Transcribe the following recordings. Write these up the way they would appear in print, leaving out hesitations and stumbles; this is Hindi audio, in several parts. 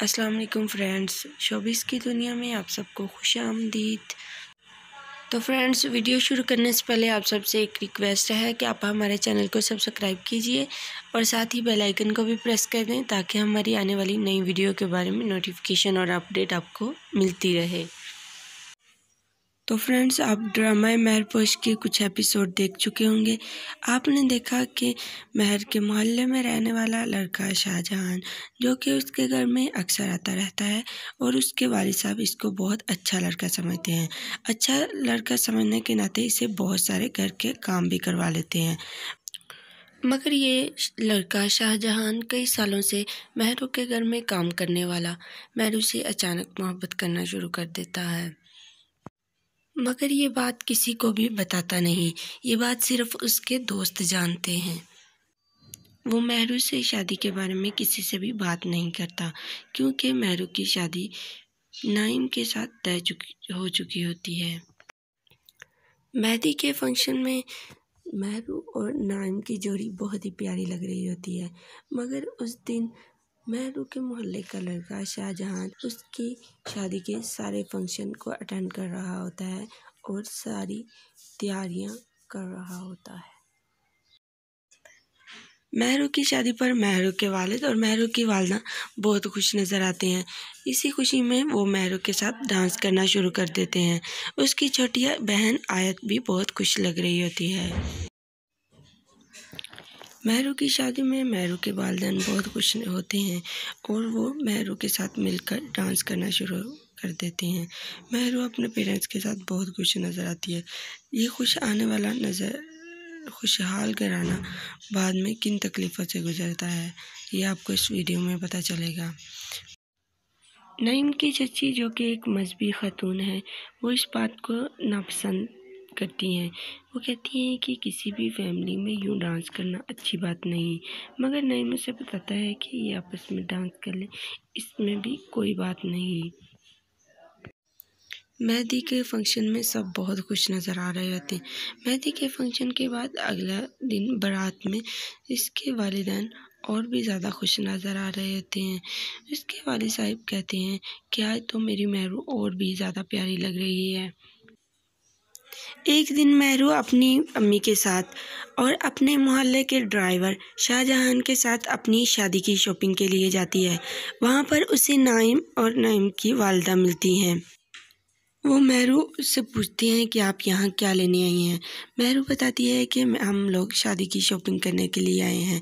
अस्सलाम वालेकुम फ्रेंड्स, शोबिस की दुनिया में आप सबको खुशामदीद। तो फ्रेंड्स, वीडियो शुरू करने से पहले आप सबसे एक रिक्वेस्ट है कि आप हमारे चैनल को सब्सक्राइब कीजिए और साथ ही बेल आइकन को भी प्रेस कर दें ताकि हमारी आने वाली नई वीडियो के बारे में नोटिफिकेशन और अपडेट आपको मिलती रहे। तो फ्रेंड्स, आप ड्रामा महरपोश के कुछ एपिसोड देख चुके होंगे। आपने देखा कि महर के मोहल्ले में रहने वाला लड़का शाहजहान, जो कि उसके घर में अक्सर आता रहता है और उसके वालिद साहब इसको बहुत अच्छा लड़का समझते हैं। अच्छा लड़का समझने के नाते इसे बहुत सारे घर के काम भी करवा लेते हैं। मगर ये लड़का शाहजहान कई सालों से महरों के घर में काम करने वाला महरों से अचानक मोहब्बत करना शुरू कर देता है। मगर ये बात किसी को भी बताता नहीं, ये बात सिर्फ उसके दोस्त जानते हैं। वो महरू से शादी के बारे में किसी से भी बात नहीं करता, क्योंकि महरू की शादी नाइम के साथ हो चुकी होती है। मेहंदी के फंक्शन में महरू और नाइम की जोड़ी बहुत ही प्यारी लग रही होती है। मगर उस दिन महरू के मोहल्ले का लड़का शाहजहान उसकी शादी के सारे फंक्शन को अटेंड कर रहा होता है और सारी तैयारियां कर रहा होता है। महरू की शादी पर महरू के वालिद और महरू की वालदा बहुत खुश नज़र आते हैं। इसी खुशी में वो महरू के साथ डांस करना शुरू कर देते हैं। उसकी छोटी बहन आयत भी बहुत खुश लग रही होती है। महरू की शादी में महरू के वालिदैन बहुत खुश होते हैं और वो महरू के साथ मिलकर डांस करना शुरू कर देते हैं। महरू अपने पेरेंट्स के साथ बहुत खुश नज़र आती है। ये खुश आने वाला खुशहाल घराना बाद में किन तकलीफ़ों से गुजरता है, ये आपको इस वीडियो में पता चलेगा। नईम की चची, जो कि एक मजहबी खातून है, वो इस बात को नापसंद करती हैं। वो कहती हैं कि किसी भी फैमिली में यूँ डांस करना अच्छी बात नहीं। मगर नईम उसे बताता है कि ये आपस में डांस कर ले, इसमें भी कोई बात नहीं। मेहंदी के फंक्शन में सब बहुत खुश नज़र आ रहे होते हैं। मेहंदी के फंक्शन के बाद अगला दिन बारात में इसके वालिदैन और भी ज़्यादा खुश नज़र आ रहे होते हैं। इसके वालिद साहब कहते हैं कि आज तो मेरी महरू और भी ज़्यादा प्यारी लग रही है। एक दिन महरू अपनी अम्मी के साथ और अपने मोहल्ले के ड्राइवर शाहजहान के साथ अपनी शादी की शॉपिंग के लिए जाती है। वहाँ पर उसे नाइम और नाइम की वालदा मिलती हैं। वो महरू से पूछती हैं कि आप यहाँ क्या लेने आई हैं। महरू बताती है कि हम लोग शादी की शॉपिंग करने के लिए आए हैं।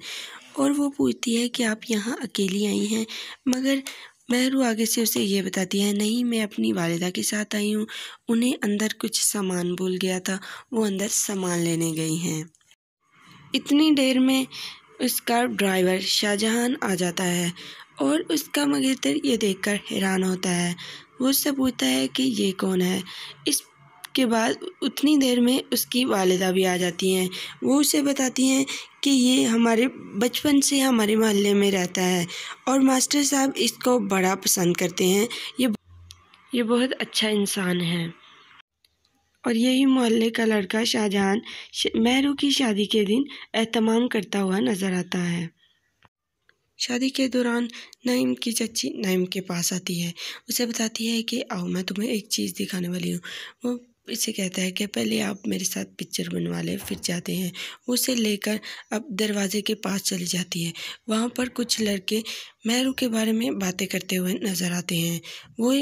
और वो पूछती है कि आप यहाँ अकेली आई हैं। मगर महरू आगे से उसे ये बताती है, नहीं, मैं अपनी वालिदा के साथ आई हूँ, उन्हें अंदर कुछ सामान भूल गया था, वो अंदर सामान लेने गई हैं। इतनी देर में उसका ड्राइवर शाहजहान आ जाता है और उसका मंगेतर ये देखकर हैरान होता है। वो उससे पूछता है कि ये कौन है। इसके बाद उतनी देर में उसकी वालिदा भी आ जाती हैं। वो उसे बताती हैं कि ये हमारे बचपन से हमारे मोहल्ले में रहता है और मास्टर साहब इसको बड़ा पसंद करते हैं। ये बहुत अच्छा इंसान है। और यही मोहल्ले का लड़का शाहजहान महरू की शादी के दिन एहतमाम करता हुआ नज़र आता है। शादी के दौरान नईम की चची नईम के पास आती है। उसे बताती है कि आओ, मैं तुम्हें एक चीज़ दिखाने वाली हूँ। वो इसे कहता है कि पहले आप मेरे साथ पिक्चर बनवा ले, फिर जाते हैं। वो उसे लेकर अब दरवाजे के पास चली जाती है। वहाँ पर कुछ लड़के महरू के बारे में बातें करते हुए नज़र आते हैं। वो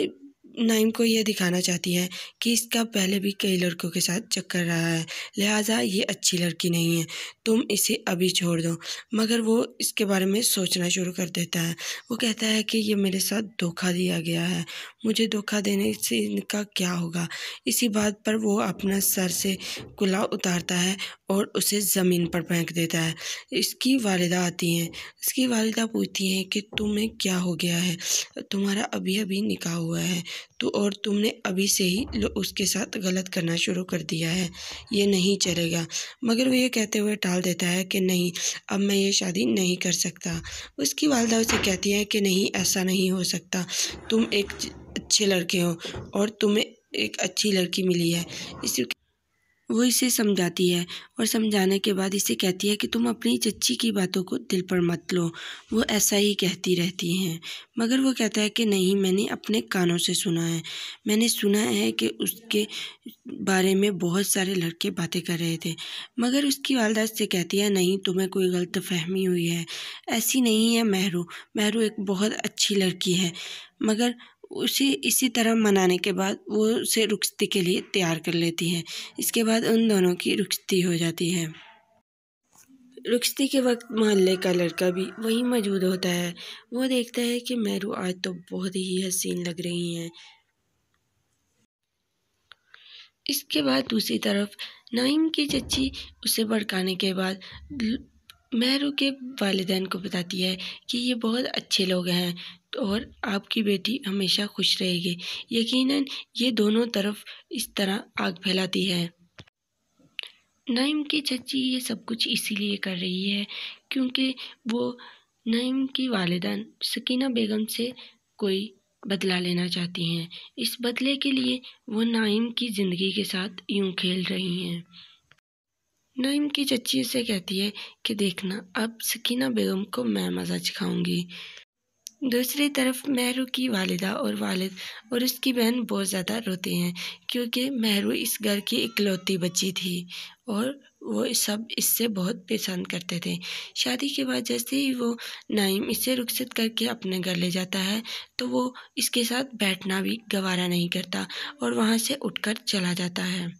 नाइम को ये दिखाना चाहती है कि इसका पहले भी कई लड़कों के साथ चक्कर रहा है, लिहाजा ये अच्छी लड़की नहीं है, तुम इसे अभी छोड़ दो। मगर वो इसके बारे में सोचना शुरू कर देता है। वो कहता है कि ये मेरे साथ धोखा दिया गया है, मुझे धोखा देने से इनका क्या होगा। इसी बात पर वो अपना सर से कुल्ला उतारता है और उसे ज़मीन पर फेंक देता है। इसकी वालिदा आती हैं। इसकी वालिदा पूछती हैं कि तुम्हें क्या हो गया है, तुम्हारा अभी अभी निकाह हुआ है और तुमने अभी से ही उसके साथ गलत करना शुरू कर दिया है, ये नहीं चलेगा। मगर वो ये कहते हुए टाल देता है कि नहीं, अब मैं ये शादी नहीं कर सकता। उसकी वालिदा उसे कहती है कि नहीं, ऐसा नहीं हो सकता, तुम एक अच्छे लड़के हो और तुम्हें एक अच्छी लड़की मिली है, वो इसे समझाती है और समझाने के बाद इसे कहती है कि तुम अपनी चच्ची की बातों को दिल पर मत लो, वो ऐसा ही कहती रहती हैं। मगर वो कहता है कि नहीं, मैंने अपने कानों से सुना है, मैंने सुना है कि उसके बारे में बहुत सारे लड़के बातें कर रहे थे। मगर उसकी वालिदा से कहती है नहीं, तुम्हें कोई गलतफहमी हुई है, ऐसी नहीं है महरू, महरू एक बहुत अच्छी लड़की है। मगर उसे इसी तरह मनाने के बाद वो उसे रुखसती के लिए तैयार कर लेती है। इसके बाद उन दोनों की रुखसती हो जाती है। रुखसती के वक्त मोहल्ले का लड़का भी वहीं मौजूद होता है। वो देखता है कि महरू आज तो बहुत ही हसीन लग रही हैं। इसके बाद दूसरी तरफ नाइम की चच्ची उसे भड़काने के बाद महरू के वालिदैन को बताती है कि ये बहुत अच्छे लोग हैं और आपकी बेटी हमेशा खुश रहेगी। यकीनन ये दोनों तरफ इस तरह आग फैलाती है। नाइम की चच्ची ये सब कुछ इसीलिए कर रही है क्योंकि वो नाइम की वालिदैन सकीना बेगम से कोई बदला लेना चाहती हैं। इस बदले के लिए वो नाइम की ज़िंदगी के साथ यूं खेल रही हैं। नाइम की चच्ची उसे कहती है कि देखना, अब सकीना बेगम को मैं मज़ा चखाऊंगी। दूसरी तरफ महरू की वालिदा और वालिद और उसकी बहन बहुत ज़्यादा रोते हैं क्योंकि महरू इस घर की इकलौती बच्ची थी और वो सब इससे बहुत पसंद करते थे। शादी के बाद जैसे ही वो नाइम इसे रुखसत करके अपने घर ले जाता है तो वो इसके साथ बैठना भी गवारा नहीं करता और वहाँ से उठकर चला जाता है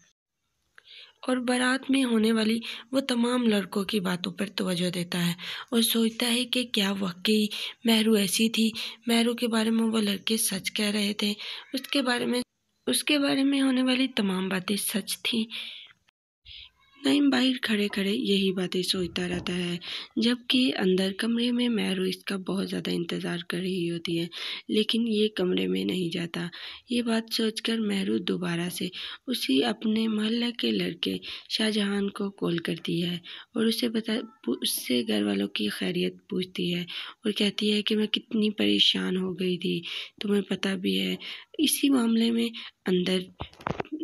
और बारात में होने वाली वो तमाम लड़कों की बातों पर तवज्जो देता है और सोचता है कि क्या वाकई महरू ऐसी थी, महरू के बारे में वो लड़के सच कह रहे थे, उसके बारे में होने वाली तमाम बातें सच थी। नाइम बाहर खड़े खड़े यही बातें सोचता रहता है जबकि अंदर कमरे में महरू इसका बहुत ज़्यादा इंतज़ार कर रही होती है, लेकिन ये कमरे में नहीं जाता। ये बात सोचकर महरू दोबारा से उसी अपने मोहल्ले के लड़के शाहजहान को कॉल करती है और उससे घर वालों की खैरियत पूछती है और कहती है कि मैं कितनी परेशान हो गई थी, तुम्हें पता भी है। इसी मामले में अंदर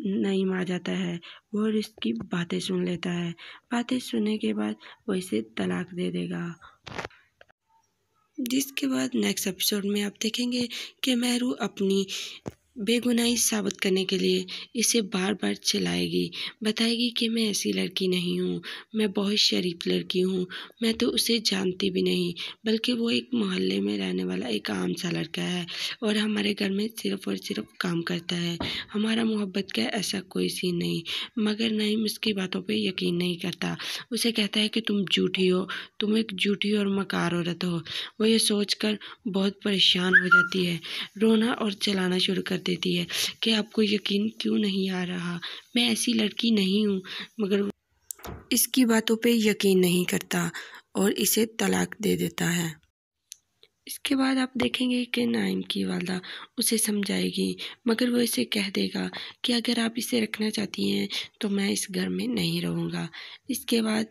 नाइम आ जाता है और इसकी बातें सुन लेता है। बातें सुनने के बाद वो इसे तलाक दे देगा। जिसके बाद नेक्स्ट एपिसोड में आप देखेंगे कि महरू अपनी बेगुनाही साबित करने के लिए इसे बार बार चिल्लाएगी, बताएगी कि मैं ऐसी लड़की नहीं हूँ, मैं बहुत शरीफ लड़की हूँ, मैं तो उसे जानती भी नहीं, बल्कि वो एक मोहल्ले में रहने वाला एक आम सा लड़का है और हमारे घर में सिर्फ और सिर्फ काम करता है, हमारा मोहब्बत का ऐसा कोई सीन नहीं। मगर नईम उसकी बातों पे यकीन नहीं करता, उसे कहता है कि तुम झूठी हो, तुम एक झूठी और मकार औरत हो। वो ये सोचकर बहुत परेशान हो जाती है, रोना और चिल्लाना शुरू कर देती है कि आपको यकीन क्यों नहीं आ रहा, मैं ऐसी लड़की नहीं हूँ। मगर वो इसकी बातों पे यकीन नहीं करता और इसे तलाक दे देता है। इसके बाद आप देखेंगे कि नाइम की वालिदा उसे समझाएगी, मगर वो इसे कह देगा कि अगर आप इसे रखना चाहती हैं तो मैं इस घर में नहीं रहूँगा। इसके बाद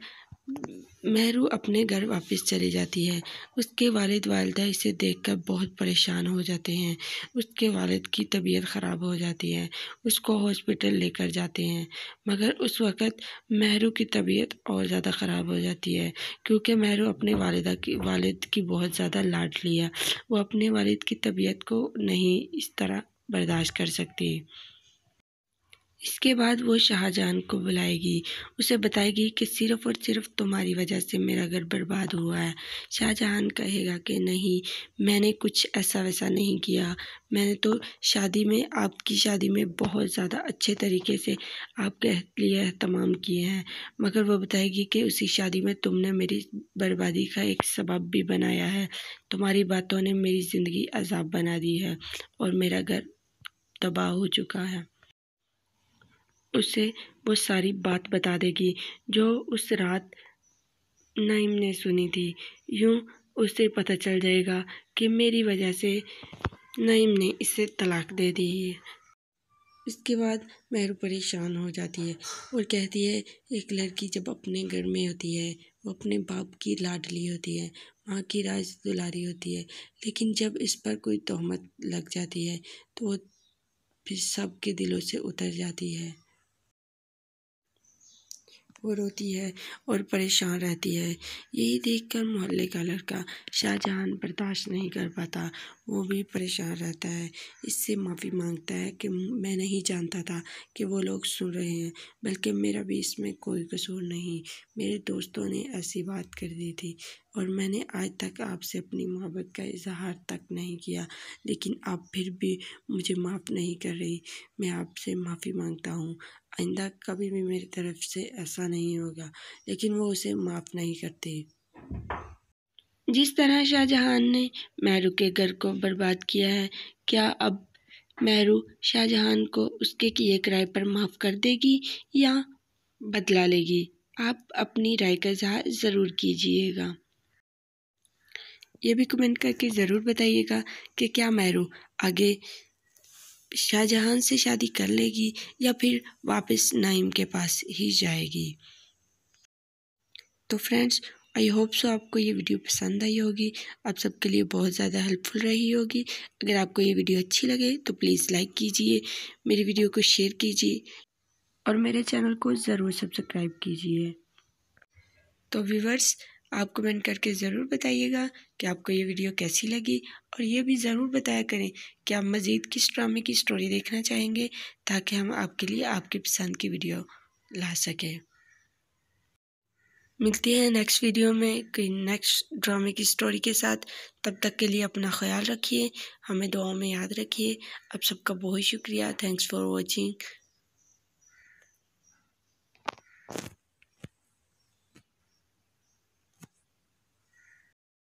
महरू अपने घर वापस चली जाती है। उसके वालिद वालिदा इसे देखकर बहुत परेशान हो जाते हैं। उसके वालिद की तबीयत ख़राब हो जाती है, उसको हॉस्पिटल लेकर जाते हैं। मगर उस वक़्त महरू की तबीयत और ज़्यादा ख़राब हो जाती है क्योंकि महरू अपने वालिद की बहुत ज़्यादा लाडली है। वो अपने वालिद की तबीयत को नहीं इस तरह बर्दाश्त कर सकती। इसके बाद वो शाहजहां को बुलाएगी, उसे बताएगी कि सिर्फ़ और सिर्फ़ तुम्हारी वजह से मेरा घर बर्बाद हुआ है। शाहजहां कहेगा कि नहीं, मैंने कुछ ऐसा वैसा नहीं किया, मैंने तो आपकी शादी में बहुत ज़्यादा अच्छे तरीके से आपके लिए एहतमाम किए हैं। मगर वो बताएगी कि उसी शादी में तुमने मेरी बर्बादी का एक सबब भी बनाया है, तुम्हारी बातों ने मेरी ज़िंदगी अज़ाब बना दी है और मेरा घर तबाह हो चुका है। उसे वो सारी बात बता देगी जो उस रात नाइम ने सुनी थी। यूँ उसे पता चल जाएगा कि मेरी वजह से नाइम ने इसे तलाक दे दी है। इसके बाद महरू परेशान हो जाती है और कहती है एक लड़की जब अपने घर में होती है वो अपने बाप की लाडली होती है, माँ की राज दुलारी होती है, लेकिन जब इस पर कोई तोहमत लग जाती है तो वो फिर सबके दिलों से उतर जाती है। वो रोती है और परेशान रहती है। यही देखकर मोहल्ले का लड़का शाहजहां बर्दाश्त नहीं कर पाता, वो भी परेशान रहता है। इससे माफ़ी मांगता है कि मैं नहीं जानता था कि वो लोग सुन रहे हैं, बल्कि मेरा भी इसमें कोई कसूर नहीं। मेरे दोस्तों ने ऐसी बात कर दी थी और मैंने आज तक आपसे अपनी मोहब्बत का इजहार तक नहीं किया, लेकिन आप फिर भी मुझे माफ़ नहीं कर रही। मैं आपसे माफ़ी मांगता हूँ, आइंदा कभी भी मेरी तरफ से ऐसा नहीं होगा। लेकिन वो उसे माफ़ नहीं करती। जिस तरह शाहजहां ने मेहरू के घर को बर्बाद किया है, क्या अब मेहरू शाहजहां को उसके किए कराए पर माफ़ कर देगी या बदला लेगी? आप अपनी राय का इज़हार ज़रूर कीजिएगा। ये भी कमेंट करके ज़रूर बताइएगा कि क्या मेहरू आगे शाहजहां से शादी कर लेगी या फिर वापस नईम के पास ही जाएगी। तो फ्रेंड्स, आई होप सो आपको ये वीडियो पसंद आई होगी, आप सबके लिए बहुत ज़्यादा हेल्पफुल रही होगी। अगर आपको ये वीडियो अच्छी लगे तो प्लीज़ लाइक कीजिए, मेरी वीडियो को शेयर कीजिए और मेरे चैनल को ज़रूर सब्सक्राइब कीजिए। तो व्यूवर्स, आप कमेंट करके ज़रूर बताइएगा कि आपको ये वीडियो कैसी लगी और ये भी ज़रूर बताया करें कि आप मज़ीद किस ड्रामे की स्टोरी देखना चाहेंगे, ताकि हम आपके लिए आपकी पसंद की वीडियो ला सकें। मिलते हैं नेक्स्ट वीडियो में कोई नेक्स्ट ड्रामे की स्टोरी के साथ। तब तक के लिए अपना ख्याल रखिए, हमें दुआओं में याद रखिए। आप सबका बहुत शुक्रिया। Thanks for watching.